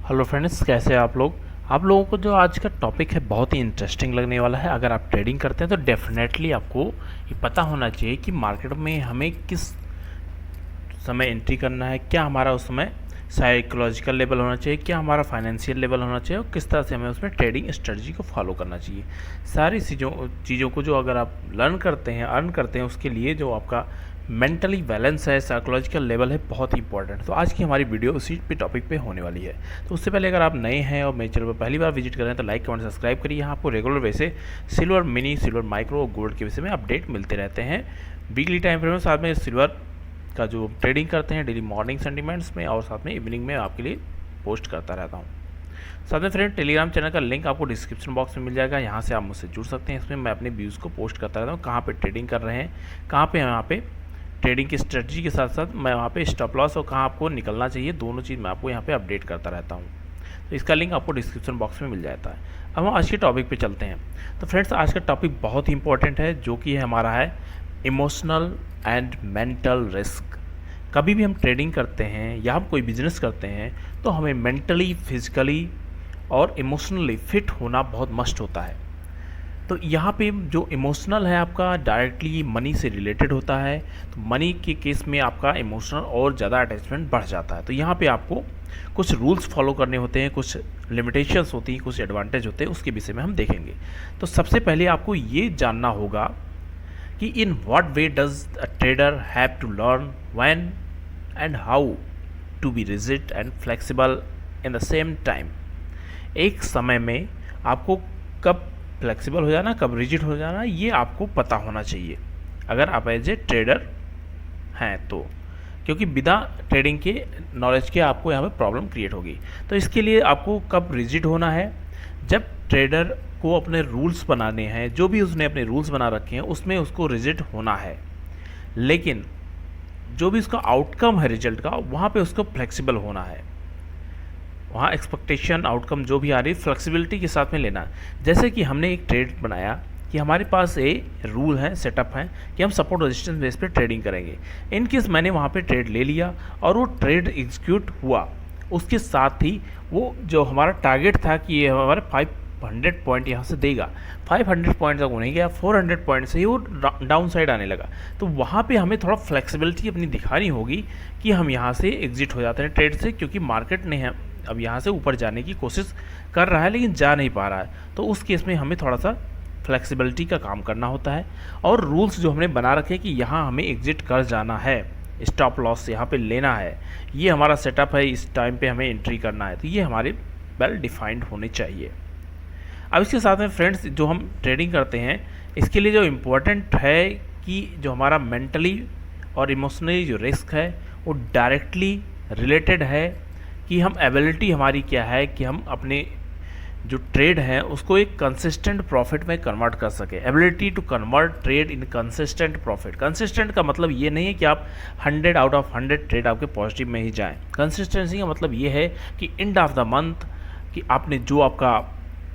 Hello friends, कैसे हैं आप लोग। आप लोगों को जो आज का टॉपिक है बहुत ही इंटरेस्टिंग लगने वाला है। अगर आप ट्रेडिंग करते हैं तो डेफिनेटली आपको ये पता होना चाहिए कि मार्केट में हमें किस समय एंट्री करना है, क्या हमारा उस समय साइकोलॉजिकल लेवल होना चाहिए, क्या हमारा फाइनेंशियल लेवल होना चाहिए और किस तरह से हमें उसमें ट्रेडिंग स्ट्रेटजी को फॉलो करना चाहिए। सारी चीज़ों को जो अगर आप लर्न करते हैं, अर्न करते हैं, उसके लिए जो आपका मेंटली बैलेंस है, साइकोलॉजिकल लेवल है, बहुत ही इंपॉर्टेंट। तो आज की हमारी वीडियो उसी पे टॉपिक पे होने वाली है। तो उससे पहले अगर आप नए हैं और मेरे चैनल पर पहली बार विजिट कर रहे हैं तो लाइक कमेंट सब्सक्राइब करिए। यहाँ आपको रेगुलर वैसे सिल्वर, मिनी सिल्वर, माइक्रो और गोल्ड के विषय में अपडेट मिलते रहते हैं वीकली टाइम फ्रेम में। साथ में सिल्वर का जो ट्रेडिंग करते हैं डेली मॉर्निंग सेंटीमेंट्स में और साथ में इवनिंग में आपके लिए पोस्ट करता रहता हूँ। साथ में फ्रेंड टेलीग्राम चैनल का लिंक आपको डिस्क्रिप्शन बॉक्स में मिल जाएगा, यहाँ से आप मुझसे जुड़ सकते हैं। इसमें मैं अपने व्यूज़ को पोस्ट करता रहता हूँ, कहाँ पे ट्रेडिंग कर रहे हैं, कहाँ पे यहाँ पे ट्रेडिंग की स्ट्रेटजी के साथ साथ मैं वहाँ पे स्टॉप लॉस और कहाँ आपको निकलना चाहिए, दोनों चीज़ मैं आपको यहाँ पे अपडेट करता रहता हूँ। तो इसका लिंक आपको डिस्क्रिप्शन बॉक्स में मिल जाता है। अब हम आज के टॉपिक पे चलते हैं। तो फ्रेंड्स, आज का टॉपिक बहुत ही इंपॉर्टेंट है, जो कि हमारा है इमोशनल एंड मेंटल रिस्क। कभी भी हम ट्रेडिंग करते हैं या हम कोई बिजनेस करते हैं तो हमें मेंटली, फिजिकली और इमोशनली फिट होना बहुत मस्ट होता है। तो यहाँ पे जो इमोशनल है आपका डायरेक्टली मनी से रिलेटेड होता है। तो मनी के केस में आपका इमोशनल और ज़्यादा अटैचमेंट बढ़ जाता है। तो यहाँ पे आपको कुछ रूल्स फॉलो करने होते हैं, कुछ लिमिटेशंस होती हैं, कुछ एडवांटेज होते हैं, उसके विषय में हम देखेंगे। तो सबसे पहले आपको ये जानना होगा कि in what way does a trader have to learn when and how to be rigid and flexible in the same time. एक समय में आपको कब फ्लेक्सिबल हो जाना, कब रिजिड हो जाना, ये आपको पता होना चाहिए अगर आप एज ए ट्रेडर हैं तो, क्योंकि बिना ट्रेडिंग के नॉलेज के आपको यहाँ पे प्रॉब्लम क्रिएट होगी। तो इसके लिए आपको कब रिजिड होना है, जब ट्रेडर को अपने रूल्स बनाने हैं, जो भी उसने अपने रूल्स बना रखे हैं उसमें उसको रिजिड होना है। लेकिन जो भी उसका आउटकम है रिजल्ट का, वहाँ पे उसको फ्लेक्सिबल होना है। वहाँ एक्सपेक्टेशन आउटकम जो भी आ रही फ्लेक्सिबिलिटी के साथ में लेना। जैसे कि हमने एक ट्रेड बनाया कि हमारे पास ये रूल है, सेटअप है कि हम सपोर्ट रेजिस्टेंस बेस पे ट्रेडिंग करेंगे। इन केस मैंने वहाँ पे ट्रेड ले लिया और वो ट्रेड एग्जीक्यूट हुआ, उसके साथ ही वो जो हमारा टारगेट था कि ये हमारे 500 पॉइंट यहाँ से देगा, 500 पॉइंट तक वो नहीं गया, 400 पॉइंट से ही वो डाउन साइड आने लगा। तो वहाँ पे हमें थोड़ा फ्लेक्सिबिलिटी अपनी दिखानी होगी कि हम यहाँ से एग्जिट हो जाते हैं ट्रेड से, क्योंकि मार्केट ने अब यहाँ से ऊपर जाने की कोशिश कर रहा है लेकिन जा नहीं पा रहा है। तो उस केस में हमें थोड़ा सा फ्लेक्सिबिलिटी का काम करना होता है। और रूल्स जो हमने बना रखे कि यहाँ हमें एग्जिट कर जाना है, स्टॉप लॉस यहाँ पे लेना है, ये हमारा सेटअप है, इस टाइम पे हमें एंट्री करना है, तो ये हमारे वेल डिफाइंड होने चाहिए। अब इसके साथ में फ्रेंड्स, जो हम ट्रेडिंग करते हैं इसके लिए जो इम्पोर्टेंट है कि जो हमारा मेंटली और इमोशनली जो रिस्क है वो डायरेक्टली रिलेटेड है कि हम एबिलिटी हमारी क्या है कि हम अपने जो ट्रेड है उसको एक कंसिस्टेंट प्रॉफिट में कन्वर्ट कर सके। Ability to convert trade in consistent profit. Consistent का मतलब ये नहीं है कि आप 100 आउट ऑफ 100 ट्रेड आपके पॉजिटिव में ही जाएं। कंसिस्टेंसी का मतलब ये है कि एंड ऑफ द मंथ कि आपने जो आपका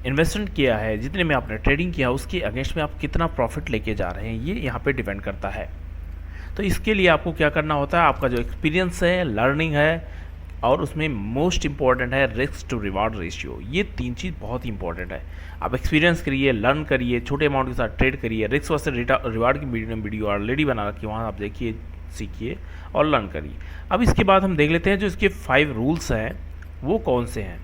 इन्वेस्टमेंट किया है, जितने में आपने ट्रेडिंग किया, उसके अगेंस्ट में आप कितना प्रॉफिट लेके जा रहे हैं, ये यहाँ पे डिपेंड करता है। तो इसके लिए आपको क्या करना होता है, आपका जो एक्सपीरियंस है, लर्निंग है, और उसमें मोस्ट इंपॉर्टेंट है रिस्क टू रिवार्ड रेशियो। ये तीन चीज़ बहुत ही इंपॉर्टेंट है। आप एक्सपीरियंस करिए, लर्न करिए, छोटे अमाउंट के साथ ट्रेड करिए, रिस्क वर्सेस रिवार्ड की वीडियो ऑलरेडी बना रखी है, वहाँ आप देखिए, सीखिए और लर्न करिए। अब इसके बाद हम देख लेते हैं जो इसके 5 रूल्स हैं वो कौन से हैं।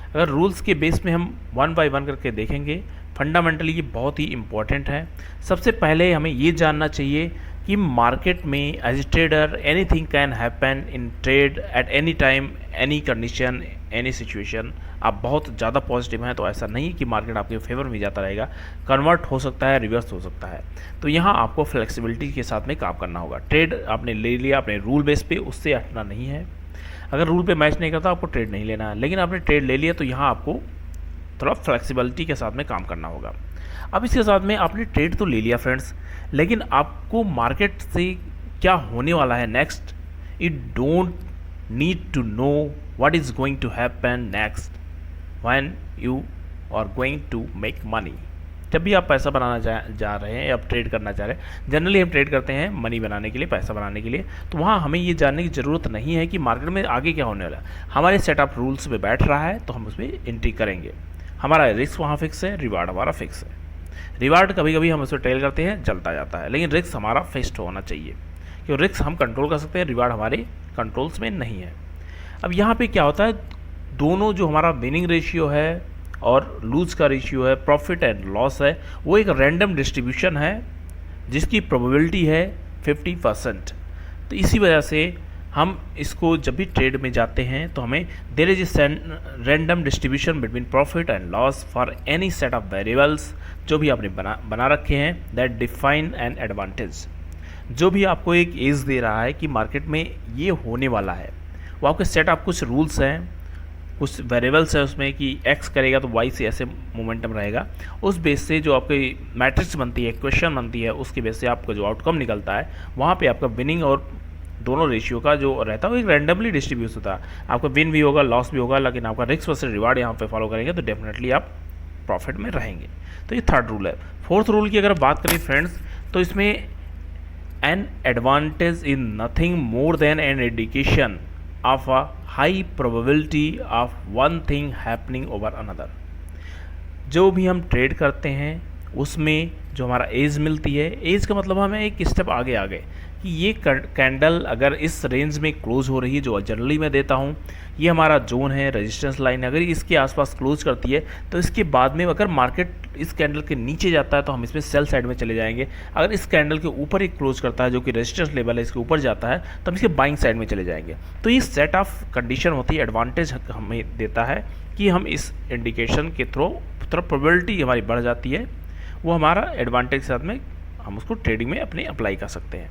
अगर रूल्स के बेस में हम 1 बाय 1 करके देखेंगे, फंडामेंटली ये बहुत ही इंपॉर्टेंट है। सबसे पहले हमें ये जानना चाहिए कि मार्केट में as a trader anything can happen in trade at any time, any condition, any situation. आप बहुत ज़्यादा पॉजिटिव हैं तो ऐसा नहीं कि मार्केट आपके फेवर में जाता रहेगा, कन्वर्ट हो सकता है, रिवर्स हो सकता है। तो यहाँ आपको फ्लेक्सिबिलिटी के साथ में काम करना होगा। ट्रेड आपने ले लिया अपने रूल बेस पे, उससे हटना नहीं है। अगर रूल पे मैच नहीं करता आपको ट्रेड नहीं लेना है, लेकिन आपने ट्रेड ले लिया तो यहाँ आपको थोड़ा फ्लेक्सिबिलिटी के साथ में काम करना होगा। अब इसके साथ में आपने ट्रेड तो ले लिया फ्रेंड्स, लेकिन आपको मार्केट से क्या होने वाला है next, you don't need to know what is going to happen next when you are going to make money. जब भी आप पैसा बनाना जा रहे हैं या आप ट्रेड करना चाह रहे हैं, जनरली हम ट्रेड करते हैं मनी बनाने के लिए, पैसा बनाने के लिए, तो वहाँ हमें ये जानने की ज़रूरत नहीं है कि मार्केट में आगे क्या होने वाला है। हमारे सेट ऑफ रूल्स पे बैठ रहा है तो हम उसमें एंट्री करेंगे। हमारा रिस्क वहाँ फिक्स है, रिवार्ड हमारा फिक्स है। रिवार्ड कभी कभी हम उसको टेल करते हैं, चलता जाता है, लेकिन रिस्क हमारा फिक्स्ड होना चाहिए, क्योंकि रिस्क हम कंट्रोल कर सकते हैं, रिवार्ड हमारे कंट्रोल्स में नहीं है। अब यहाँ पे क्या होता है, दोनों जो हमारा विनिंग रेशियो है और लूज का रेशियो है, प्रॉफिट एंड लॉस है, वो एक रैंडम डिस्ट्रीब्यूशन है जिसकी प्रोबेबिलिटी है 50%। तो इसी वजह से हम इसको जब भी ट्रेड में जाते हैं तो हमें there is a random distribution between profit and loss for any set of variables जो भी आपने बना रखे हैं, दैट डिफाइन एन एडवांटेज। जो भी आपको एक एज दे रहा है कि मार्केट में ये होने वाला है, वो आपके सेट ऑफ कुछ रूल्स हैं, कुछ वेरिएबल्स है उसमें कि x करेगा तो y से ऐसे मोमेंटम रहेगा। उस बेस से जो आपकी मैट्रिक्स बनती है, इक्वेशन बनती है, उसकी बेस से आपका जो आउटकम निकलता है, वहाँ पे आपका विनिंग और दोनों रेशियो का जो रहता है वो एक रैंडमली डिस्ट्रीब्यूट होता है। आपका विन भी होगा, लॉस भी होगा, लेकिन आपका रिस्क वर्सेस रिवार्ड यहाँ पे फॉलो करेंगे तो डेफिनेटली आप प्रॉफिट में रहेंगे। तो ये थर्ड रूल है। फोर्थ रूल की अगर बात करें फ्रेंड्स, तो इसमें an advantage is nothing more than an indication of a high probability of one thing happening over another। जो भी हम ट्रेड करते हैं उसमें जो हमारा एज मिलती है, एज का मतलब हमें एक स्टेप आगे आ गए कि ये कैंडल अगर इस रेंज में क्लोज हो रही है, जो जनरली मैं देता हूँ, ये हमारा जोन है, रेजिस्टेंस लाइन, अगर इसके आसपास क्लोज करती है तो इसके बाद में अगर मार्केट इस कैंडल के नीचे जाता है तो हम इसमें सेल साइड में चले जाएंगे। अगर इस कैंडल के ऊपर एक क्लोज करता है जो कि रेजिस्टेंस लेवल है, इसके ऊपर जाता है तो हम इसके बाइंग साइड में चले जाएंगे। तो ये सेट ऑफ कंडीशन होती है, एडवांटेज हमें देता है कि हम इस इंडिकेशन के थ्रू प्रोबेबिलिटी हमारी बढ़ जाती है, वो हमारा एडवांटेज के साथ में हम उसको ट्रेडिंग में अपने अप्लाई कर सकते हैं।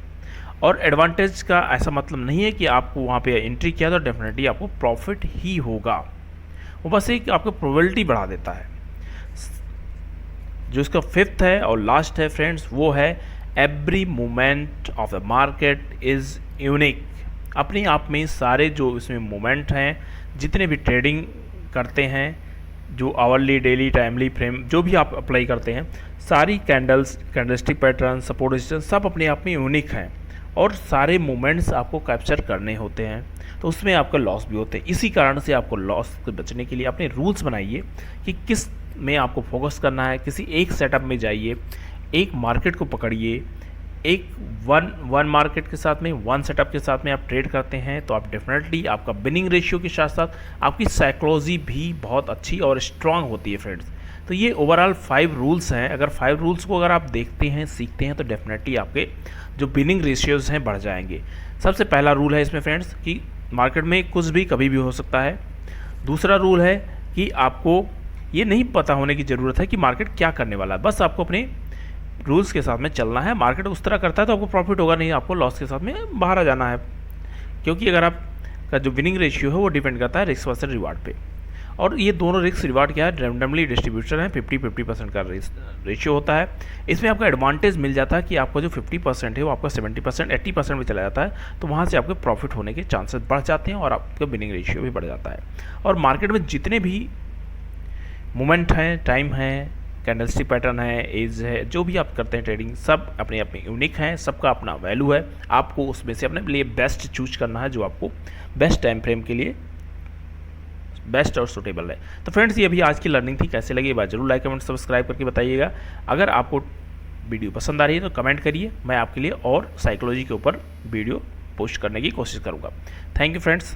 और एडवांटेज का ऐसा मतलब नहीं है कि आपको वहाँ पे एंट्री किया तो डेफिनेटली आपको प्रॉफिट ही होगा, वो बस एक आपको प्रोबेबिलिटी बढ़ा देता है। जो इसका फिफ्थ है और लास्ट है फ्रेंड्स, वो है every moment of the market is unique. अपने आप में सारे जो इसमें मोमेंट हैं, जितने भी ट्रेडिंग करते हैं, जो आवरली, डेली, टाइमली फ्रेम जो भी आप अप्लाई करते हैं, सारी candles, candlestick pattern, support resistance सब अपने आप में यूनिक हैं और सारे मोमेंट्स आपको कैप्चर करने होते हैं, तो उसमें आपका लॉस भी होते हैं। इसी कारण से आपको लॉस से बचने के लिए अपने रूल्स बनाइए कि किस में आपको फोकस करना है। किसी एक सेटअप में जाइए, एक मार्केट को पकड़िए, एक वन मार्केट के साथ में, वन सेटअप के साथ में आप ट्रेड करते हैं तो आप डेफिनेटली आपका विनिंग रेशियो के साथ साथ आपकी साइकोलॉजी भी बहुत अच्छी और स्ट्रांग होती है फ्रेंड्स। तो ये ओवरऑल 5 रूल्स हैं। अगर 5 रूल्स को अगर आप देखते हैं, सीखते हैं, तो डेफिनेटली आपके जो विनिंग रेशियोज़ हैं बढ़ जाएंगे। सबसे पहला रूल है इसमें फ्रेंड्स कि मार्केट में कुछ भी कभी भी हो सकता है। दूसरा रूल है कि आपको ये नहीं पता होने की ज़रूरत है कि मार्केट क्या करने वाला है, बस आपको अपने रूल्स के साथ में चलना है। मार्केट उस तरह करता है तो आपको प्रॉफिट होगा, नहीं आपको लॉस के साथ में बाहर आ जाना है, क्योंकि अगर आपका जो विनिंग रेशियो है वो डिपेंड करता है रिस्क वर्सेस रिवार्ड पे। और ये दोनों रिस्क रिवार्ड क्या है, रैंडमली डिस्ट्रीब्यूशन है, 50-50% का रेशियो होता है। इसमें आपका एडवांटेज मिल जाता है कि आपका जो 50% है वो आपका 70%, 80% में चला जाता है, तो वहाँ से आपके प्रॉफिट होने के चांसेस बढ़ जाते हैं और आपका विनिंग रेशियो भी बढ़ जाता है। और मार्केट में जितने भी मोमेंट हैं, टाइम है, कैंडलस्टिक पैटर्न है, एज है, जो भी आप करते हैं ट्रेडिंग, सब अपने अपने यूनिक हैं, सबका अपना वैल्यू है। आपको उसमें से अपने लिए बेस्ट चूज करना है जो आपको बेस्ट टाइम फ्रेम के लिए बेस्ट और सुटेबल है। तो फ्रेंड्स, ये अभी आज की लर्निंग थी, कैसे लगी बात जरूर लाइक कमेंट सब्सक्राइब करके बताइएगा। अगर आपको वीडियो पसंद आ रही है तो कमेंट करिए, मैं आपके लिए और साइकोलॉजी के ऊपर वीडियो पोस्ट करने की कोशिश करूँगा। Thank you friends.